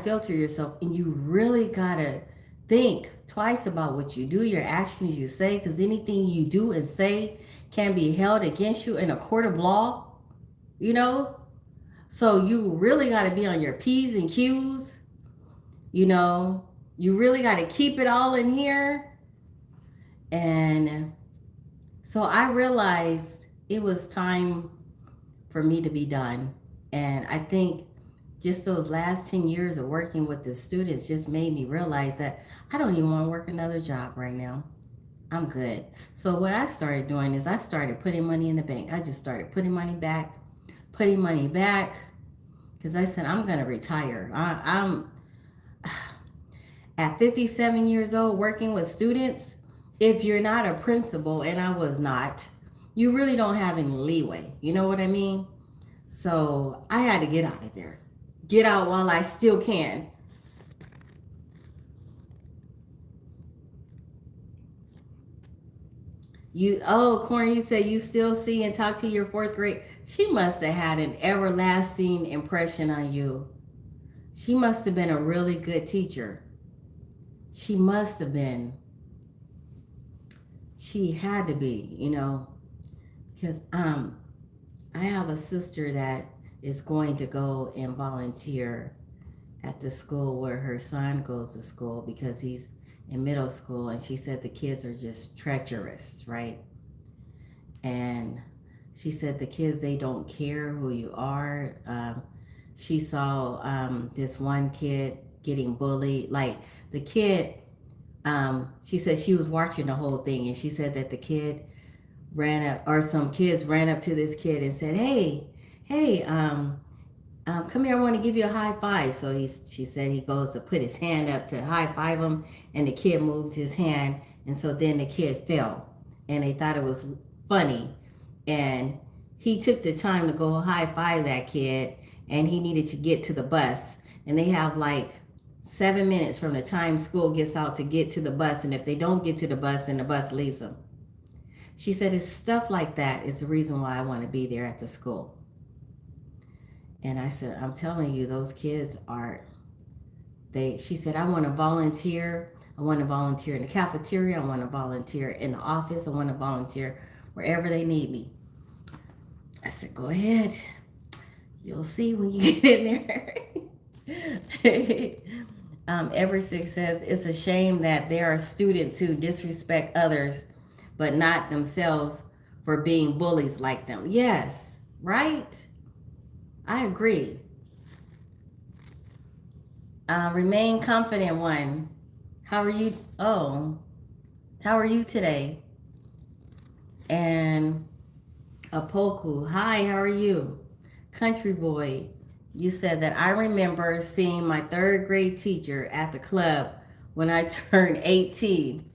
filter yourself and you really got to think twice about what you do, your actions you say, because anything you do and say can be held against you in a court of law, you know? So you really got to be on your P's and Q's, you know? You really got to keep it all in here. And so I realized it was time for me to be done. And I think just those last 10 years of working with the students just made me realize that I don't even want to work another job right now. I'm good. So what I started doing is I started putting money in the bank. I just started putting money back, because I said I'm going to retire. I'm at 57 years old working with students. If you're not a principal, and I was not, you really don't have any leeway. You know what I mean? So I had to get out of there. Get out while I still can. Corey, you said you still see and talk to your fourth grade. She must have had an everlasting impression on you. She must have been a really good teacher. She must have been. She had to be, because I have a sister that is going to go and volunteer at the school where her son goes to school because he's in middle school, and she said the kids are just treacherous, right? And she said the kids, they don't care who you are. She saw this one kid getting bullied. Like the kid, she said she was watching the whole thing, and she said that the kid ran up, or some kids ran up to this kid and said, hey, come here, I want to give you a high five. So she said he goes to put his hand up to high five him, and the kid moved his hand, and so then the kid fell, and they thought it was funny, and he took the time to go high five that kid, and he needed to get to the bus, and they have like 7 minutes from the time school gets out to get to the bus, and if they don't get to the bus, then the bus leaves them. She said it's stuff like that is the reason why I want to be there at the school. And I said, I'm telling you, those kids are, she said, I want to volunteer. I want to volunteer in the cafeteria. I want to volunteer in the office. I want to volunteer wherever they need me. I said, go ahead. You'll see when you get in there. Everett says, it's a shame that there are students who disrespect others, but not themselves for being bullies like them. Yes, right? I agree. Remain confident, one. How are you? Oh, how are you today? And Apoku, hi, how are you? Country boy, you said that I remember seeing my third grade teacher at the club when I turned 18.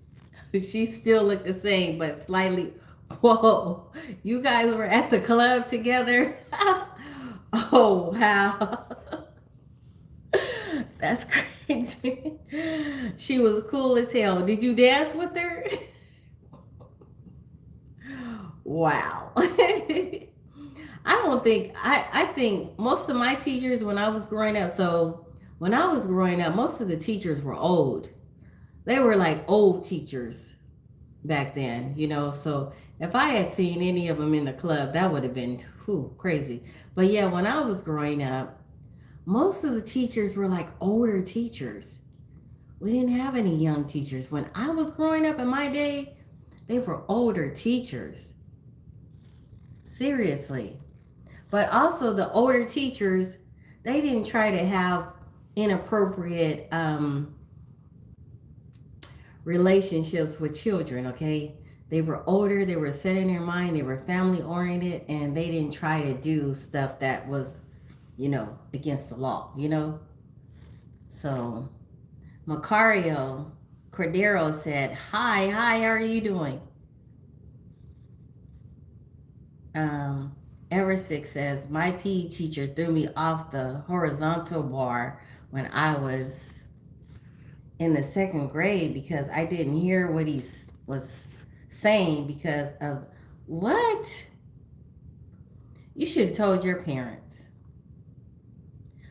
She still looked the same, but slightly. Whoa, you guys were at the club together? Oh, wow. That's crazy. She was cool as hell. Did you dance with her? Wow. I think most of my teachers when I was growing up, most of the teachers were old. They were like old teachers back then, so if I had seen any of them in the club, that would have been crazy. But yeah, when I was growing up, most of the teachers were like older teachers. We didn't have any young teachers. When I was growing up in my day, they were older teachers. Seriously. But also the older teachers, they didn't try to have inappropriate relationships with children, okay? They were older, they were set in their mind, they were family oriented, and they didn't try to do stuff that was, against the law, So Macario Cordero said, hi, how are you doing? Eversick says, my PE teacher threw me off the horizontal bar when I was in the second grade because I didn't hear what he was saying because of what? You should have told your parents.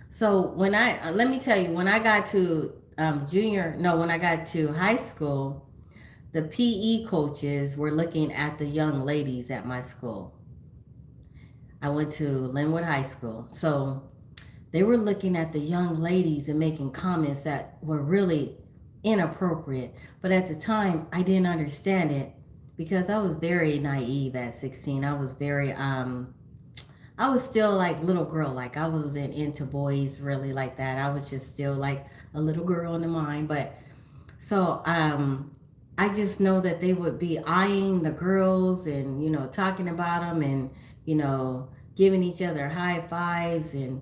So let me tell you, when I got to when I got to high school, the PE coaches were looking at the young ladies at my school. I went to Linwood High School. So they were looking at the young ladies and making comments that were really inappropriate. But at the time, I didn't understand it because I was very naive at 16. I was I was still like little girl. Like I wasn't into boys really like that. I was just still like a little girl in the mind. But so I just know that they would be eyeing the girls and, talking about them and, giving each other high fives. And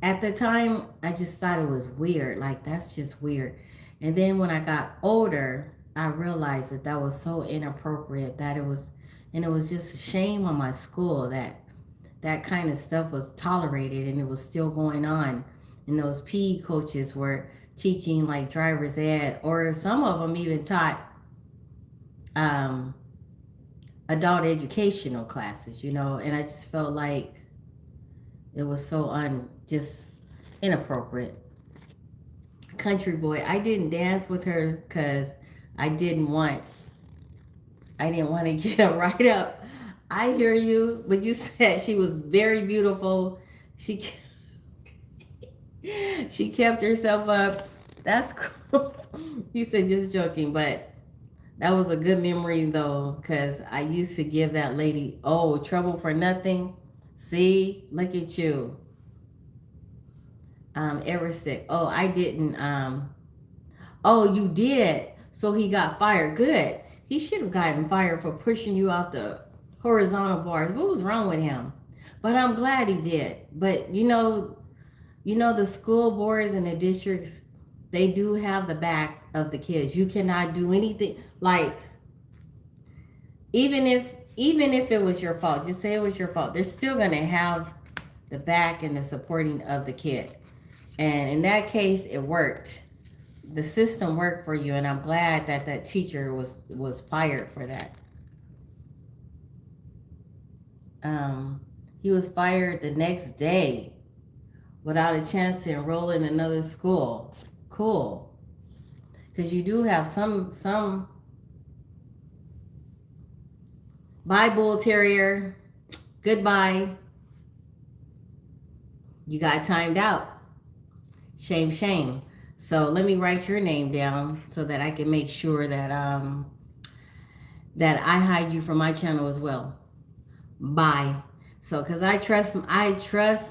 at the time, I just thought it was weird. Like, that's just weird. And then when I got older, I realized that was so inappropriate and it was just a shame on my school that kind of stuff was tolerated and it was still going on. And those PE coaches were teaching like driver's ed, or some of them even taught um, adult educational classes, and I just felt like it was so just inappropriate. Country boy, I didn't dance with her because I didn't want I didn't want to get a write up. I hear you, but you said she was very beautiful. She she kept herself up. That's cool. You said just joking, but that was a good memory though, because I used to give that lady, oh, trouble for nothing. See, look at you. Ever sick. Oh, I didn't. Oh, you did. So he got fired. Good. He should have gotten fired for pushing you off the horizontal bars. What was wrong with him? But I'm glad he did. But the school boards and the districts, they do have the back of the kids. You cannot do anything like even if even if it was your fault, just say it was your fault. They're still gonna have the back and the supporting of the kid. And in that case, it worked. The system worked for you, and I'm glad that that teacher was fired for that. Um, he was fired the next day without a chance to enroll in another school. Cool, because you do have some. Bye, bull terrier. Goodbye. You got timed out. Shame, shame. So let me write your name down so that I can make sure that I hide you from my channel as well. Bye. So, because I trust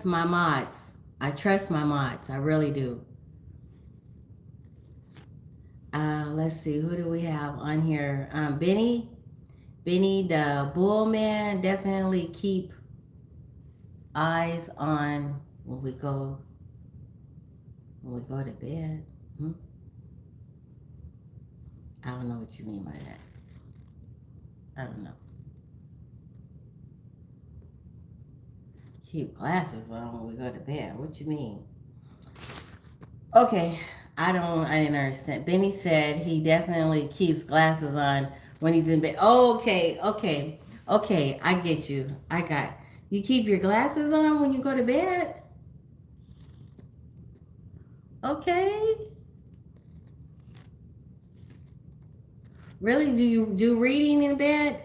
my mods. I trust my mods. I really do. Let's see. Who do we have on here? Benny. Benny the Bull Man. Definitely keep eyes on when we go to bed. I don't know what you mean by that. I don't know. Keep glasses on when we go to bed. What you mean? Okay, I didn't understand. Benny said he definitely keeps glasses on when he's in bed. Oh, okay. I get you. You keep your glasses on when you go to bed? Okay. Really? Do you do reading in bed?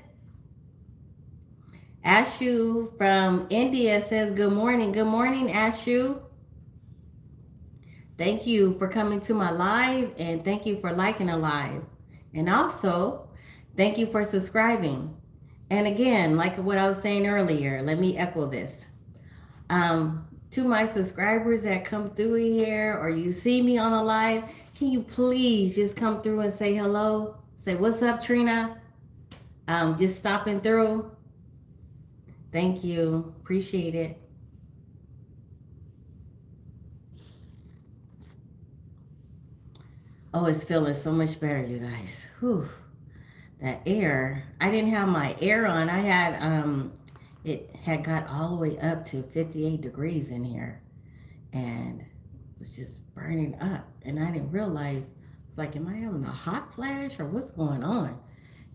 Ashu from India says good morning. Good morning, Ashu. Thank you for coming to my live and thank you for liking a live. And also, thank you for subscribing. And again, like what I was saying earlier, let me echo this. To my subscribers that come through here or you see me on a live, can you please just come through and say hello? Say, what's up, Trina? Just stopping through. Thank you. Appreciate it. Oh, it's feeling so much better, you guys. Whew. That air. I didn't have my air on. I had it had got all the way up to 58 degrees in here and it was just burning up. And I didn't realize, it's like, am I having a hot flash or what's going on?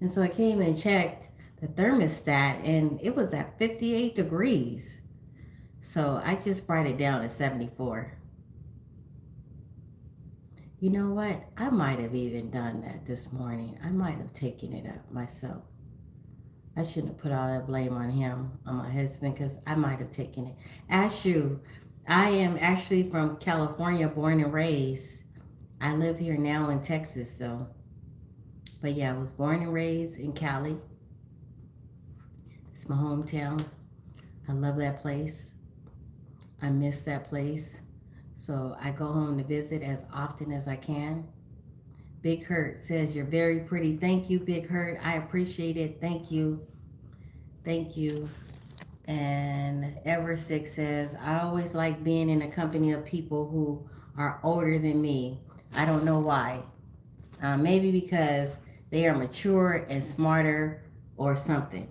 And so I came and checked the thermostat and it was at 58 degrees. So I just brought it down to 74. You know what? I might have even done that this morning. I might have taken it up myself. I shouldn't have put all that blame on him, on my husband, because I might have taken it. Ashu, I am actually from California, born and raised. I live here now in Texas, so. But yeah, I was born and raised in Cali. It's my hometown. I love that place. I miss that place. So I go home to visit as often as I can. Big Hurt says, you're very pretty. Thank you, Big Hurt. I appreciate it. Thank you. Thank you. And Eversick says, I always like being in the company of people who are older than me. I don't know why. Maybe because they are mature and smarter or something.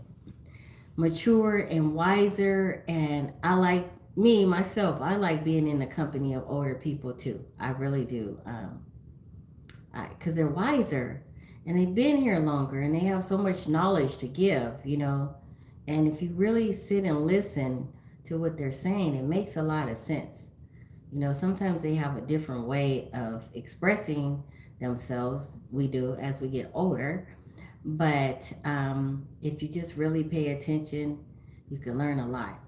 Mature and wiser, and I like myself, I like being in the company of older people too. I really do. Because they're wiser and they've been here longer and they have so much knowledge to give, And if you really sit and listen to what they're saying, it makes a lot of sense. Sometimes they have a different way of expressing themselves. We do as we get older. But if you just really pay attention, you can learn a lot.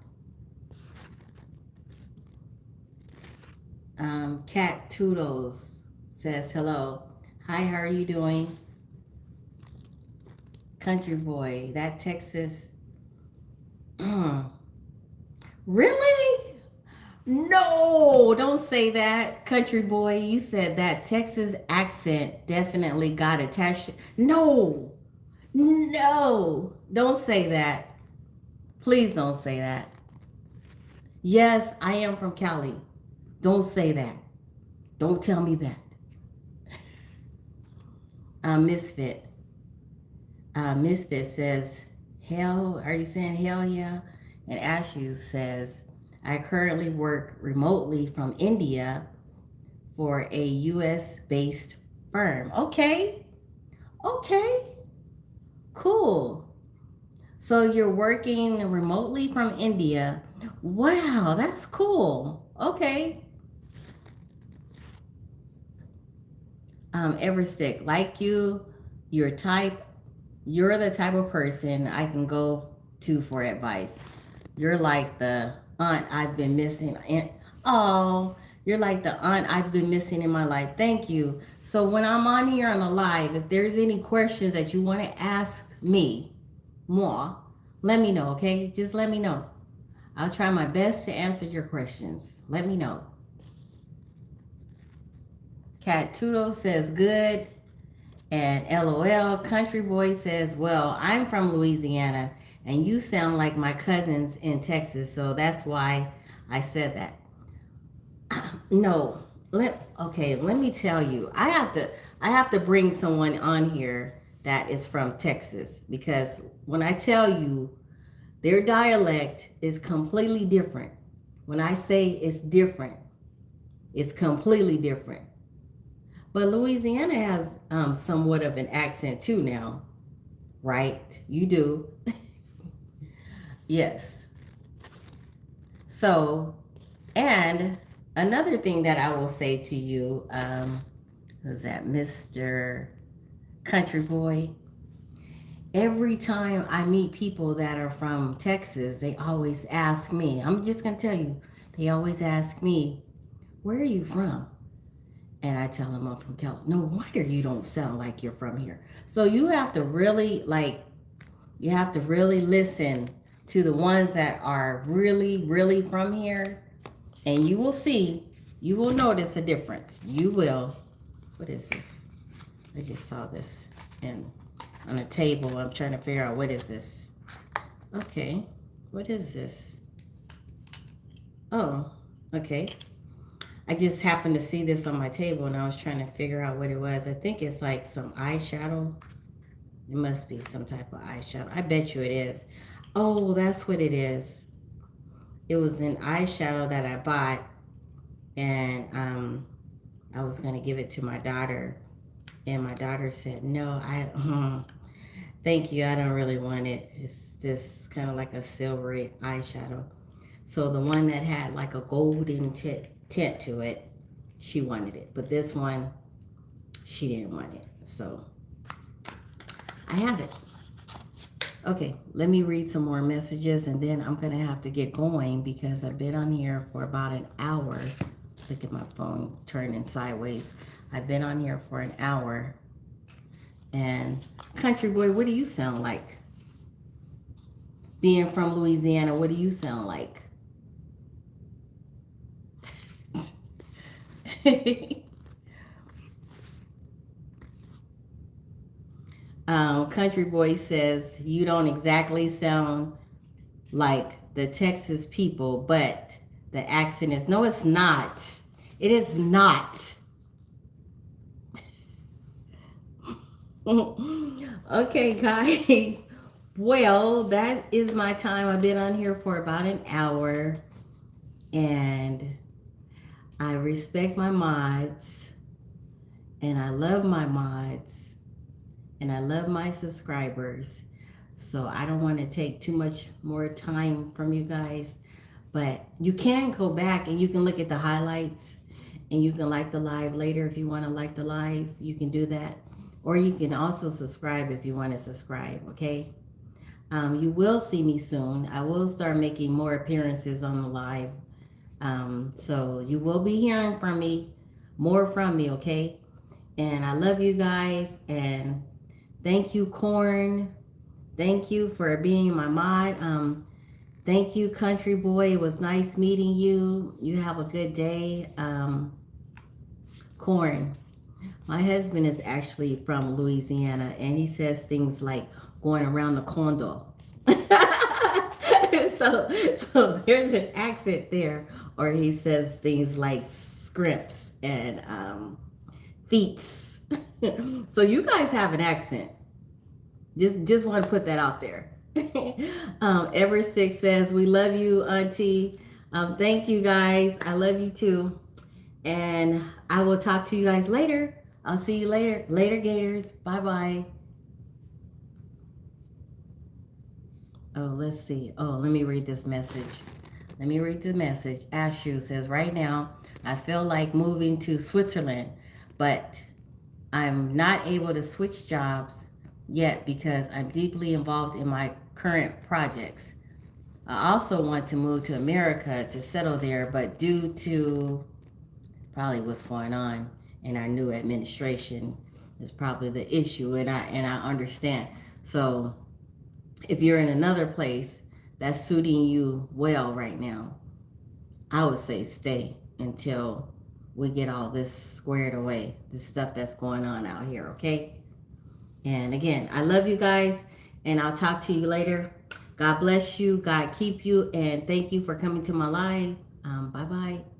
Cat Toodles says hello. Hi, how are you doing? Country boy, that Texas. Really? No, don't say that. Country boy, you said that Texas accent definitely got attached. No, no, don't say that. Please don't say that. Yes, I am from Cali. Don't say that. Don't tell me that. Misfit. Misfit says, hell, are you saying hell yeah? And Ashu says, I currently work remotely from India for a US based firm. Okay, okay, cool. So you're working remotely from India. Wow, that's cool. Okay. Everstick, like your type, you're the type of person I can go to for advice. You're like the aunt I've been missing. And oh, you're like the aunt I've been missing in my life. Thank you. So when I'm on here on the live, if there's any questions that you want to ask me, moi, let me know, okay? Just let me know. I'll try my best to answer your questions. Let me know. Cat Tudo says good. And LOL Country Boy says, well, I'm from Louisiana and you sound like my cousins in Texas, so that's why I said that. No. Let me tell you. I have to bring someone on here that is from Texas because when I tell you their dialect is completely different. When I say it's different, it's completely different. But Louisiana has somewhat of an accent too now, right? You do. Yes. So, and another thing that I will say to you, was that Mr. Country Boy? Every time I meet people that are from Texas, they always ask me, I'm just going to tell you, they always ask me, where are you from? And I tell them I'm from California. No wonder you don't sound like you're from here. So you have to really listen to the ones that are really, really from here. And you will see, you will notice a difference. You will. What is this? I just saw this on a table. I'm trying to figure out what is this. Okay. What is this? Oh, okay. I just happened to see this on my table and I was trying to figure out what it was. I think it's like some eyeshadow. It must be some type of eyeshadow. I bet you it is. Oh, that's what it is. It was an eyeshadow that I bought and I was going to give it to my daughter. And my daughter said, no, thank you. I don't really want it. It's just kind of like a silvery eyeshadow. So the one that had like a golden tint to it, she wanted it. But this one, she didn't want it. So I have it. Okay, let me read some more messages and then I'm going to have to get going because I've been on here for about an hour. Look at my phone turning sideways. I've been on here for an hour. And Country Boy, what do you sound like? Being from Louisiana, what do you sound like? Country Boy says, you don't exactly sound like the Texas people, but the accent is, no, it's not. It is not. Okay, guys. Well, that is my time. I've been on here for about an hour. And I respect my mods. And I love my mods. and I love my subscribers. So I don't want to take too much more time from you guys. But you can go back and you can look at the highlights and you can like the live later if you want to like the live. You can do that. Or you can also subscribe if you want to subscribe, okay? You will see me soon. I will start making more appearances on the live. So you will be hearing from me, more from me, okay? And I love you guys. And thank you, Corn. Thank you for being my mod. Thank you, Country Boy. It was nice meeting you. You have a good day. Corn. My husband is actually from Louisiana, and he says things like going around the condo. so there's an accent there, or he says things like scrimps and feets. So you guys have an accent. Just want to put that out there. Ever6 says, we love you, Auntie. Thank you, guys. I love you too. And I will talk to you guys later. I'll see you later. Later, Gators. Bye-bye. Oh, let's see. Oh, let me read this message. Let me read the message. Ashu says, right now, I feel like moving to Switzerland, but I'm not able to switch jobs yet because I'm deeply involved in my current projects. I also want to move to America to settle there, but due to probably what's going on in our new administration is probably the issue, and I understand. So if you're in another place that's suiting you well right now, I would say stay until we get all this squared away, this stuff that's going on out here, okay? And again, I love you guys, and I'll talk to you later. God bless you, God keep you, and thank you for coming to my live. Bye-bye.